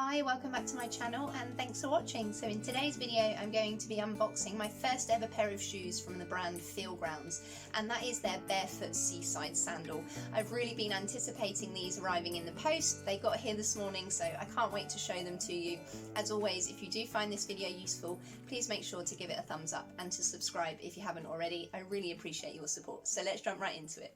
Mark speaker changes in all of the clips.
Speaker 1: Hi, welcome back to my channel and thanks for watching. So in today's video I'm going to be unboxing my first ever pair of shoes from the brand FEELGROUNDS, and that is their Barefoot Seaside Sandal. I've really been anticipating these arriving in the post. They got here this morning, so I can't wait to show them to you. As always, if you do find this video useful, please make sure to give it a thumbs up and to subscribe if you haven't already. I really appreciate your support. So let's jump right into it.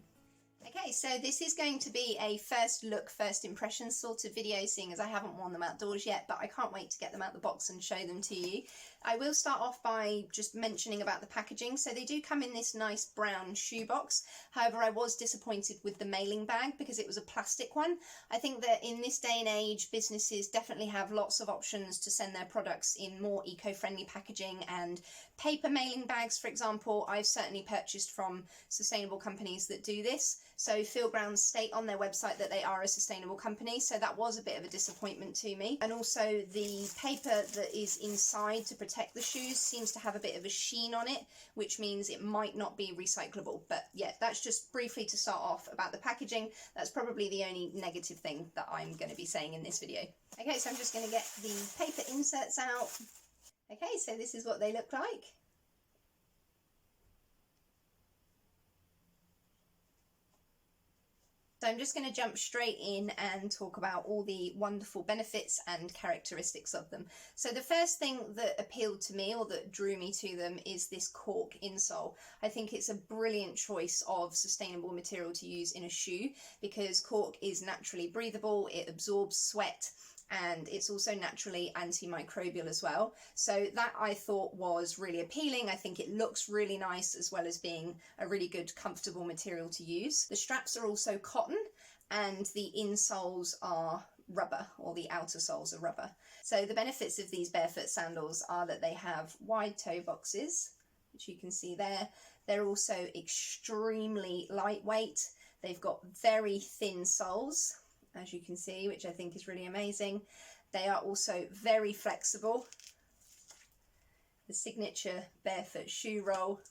Speaker 1: Okay, so this is going to be a first look, first impression sort of video, seeing as I haven't worn them outdoors yet, but I can't wait to get them out the box and show them to you. I will start off by just mentioning about the packaging. So they do come in this nice brown shoe box. However, I was disappointed with the mailing bag because it was a plastic one. I think that in this day and age, businesses definitely have lots of options to send their products in more eco-friendly packaging, and paper mailing bags, for example, I've certainly purchased from sustainable companies that do this. So FEELGROUNDS state on their website that they are a sustainable company, so that was a bit of a disappointment to me. And also the paper that is inside to protect the shoes seems to have a bit of a sheen on it, which means it might not be recyclable. But yeah, that's just briefly to start off about the packaging. That's probably the only negative thing that I'm going to be saying in this video. Okay, so I'm just going to get the paper inserts out. Okay, so this is what they look like. So I'm just going to jump straight in and talk about all the wonderful benefits and characteristics of them. So the first thing that appealed to me, or that drew me to them, is this cork insole. I think it's a brilliant choice of sustainable material to use in a shoe because cork is naturally breathable, it absorbs sweat, and it's also naturally antimicrobial as well. So that I thought was really appealing. I think it looks really nice, as well as being a really good, comfortable material to use. The straps are also cotton and the insoles are rubber, or the outer soles are rubber. So the benefits of these barefoot sandals are that they have wide toe boxes, which you can see there. They're also extremely lightweight. They've got very thin soles, as you can see, which I think is really amazing. They are also very flexible. The signature barefoot shoe roll.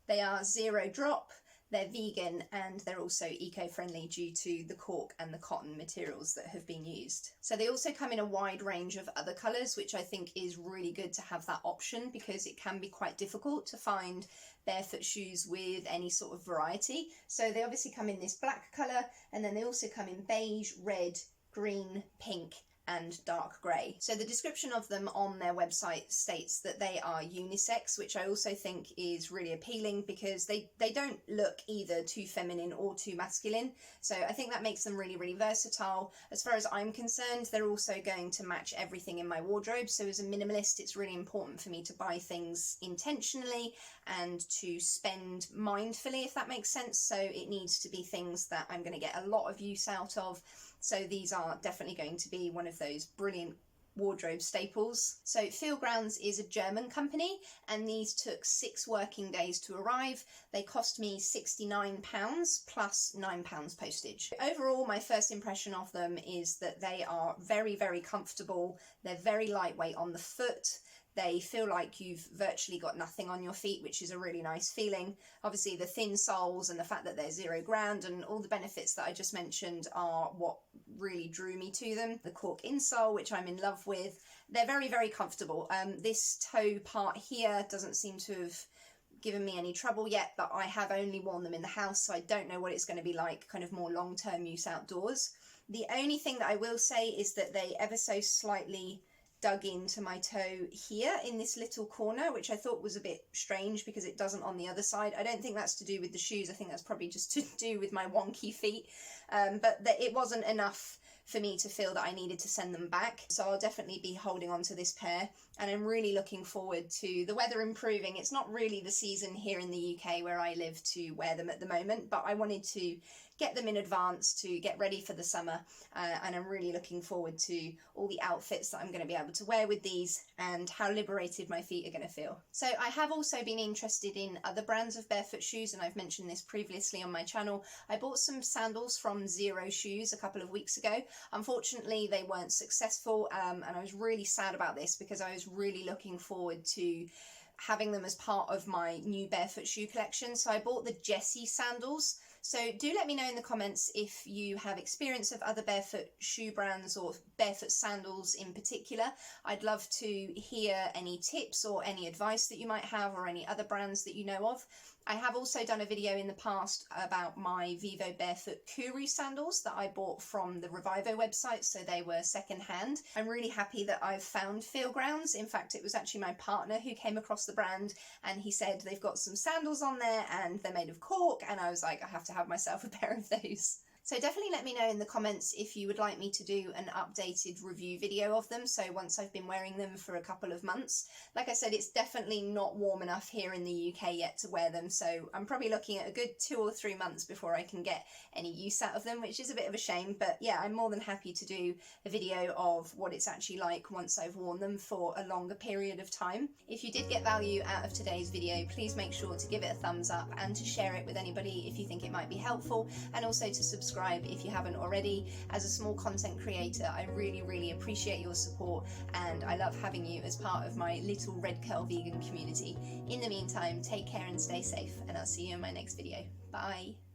Speaker 1: They are zero drop, they're vegan, and they're also eco-friendly due to the cork and the cotton materials that have been used. So they also come in a wide range of other colours, which I think is really good to have that option, because it can be quite difficult to find barefoot shoes with any sort of variety. So they obviously come in this black colour, and then they also come in beige, red, green, pink, and dark grey. So the description of them on their website states that they are unisex, which I also think is really appealing because they don't look either too feminine or too masculine. So I think that makes them really, really versatile. As far as I'm concerned, they're also going to match everything in my wardrobe. So as a minimalist, it's really important for me to buy things intentionally and to spend mindfully, if that makes sense. So it needs to be things that I'm going to get a lot of use out of. So these are definitely going to be one of those brilliant wardrobe staples. So FEELGROUNDS is a German company, and these took 6 working days to arrive. They cost me £69 plus £9 postage. Overall, my first impression of them is that they are very, very comfortable. They're very lightweight on the foot. They feel like you've virtually got nothing on your feet, which is a really nice feeling. Obviously the thin soles and the fact that they're zero ground and all the benefits that I just mentioned are what really drew me to them. The cork insole, which I'm in love with. They're very, very comfortable. This toe part here doesn't seem to have given me any trouble yet, but I have only worn them in the house, so I don't know what it's going to be like kind of more long-term use outdoors. The only thing that I will say is that they ever so slightly dug into my toe here in this little corner, which I thought was a bit strange because it doesn't on the other side. I don't think that's to do with the shoes. I think that's probably just to do with my wonky feet, but it wasn't enough for me to feel that I needed to send them back. So I'll definitely be holding on to this pair, and I'm really looking forward to the weather improving. It's not really the season here in the UK where I live to wear them at the moment, but I wanted to get them in advance to get ready for the summer, and I'm really looking forward to all the outfits that I'm going to be able to wear with these and how liberated my feet are going to feel. So I have also been interested in other brands of barefoot shoes, and I've mentioned this previously on my channel. I bought some sandals from Zero Shoes a couple of weeks ago. Unfortunately, they weren't successful, and I was really sad about this because I was really looking forward to having them as part of my new barefoot shoe collection. So I bought the Jessie sandals. So do let me know in the comments if you have experience of other barefoot shoe brands or barefoot sandals in particular. I'd love to hear any tips or any advice that you might have, or any other brands that you know of. I have also done a video in the past about my Vivo Barefoot Kuru sandals that I bought from the Revivo website, so they were second hand. I'm really happy that I've found FEELGROUNDS. In fact, it was actually my partner who came across the brand, and he said they've got some sandals on there and they're made of cork, and I was like, I have to have myself a pair of those. So definitely let me know in the comments if you would like me to do an updated review video of them, so once I've been wearing them for a couple of months. Like I said, it's definitely not warm enough here in the UK yet to wear them, so I'm probably looking at a good 2 or 3 months before I can get any use out of them, which is a bit of a shame, but yeah, I'm more than happy to do a video of what it's actually like once I've worn them for a longer period of time. If you did get value out of today's video, please make sure to give it a thumbs up and to share it with anybody if you think it might be helpful, and also to subscribe if you haven't already. As a small content creator, I really appreciate your support, and I love having you as part of my little red curl vegan community. In the meantime, take care and stay safe, and I'll see you in my next video. Bye.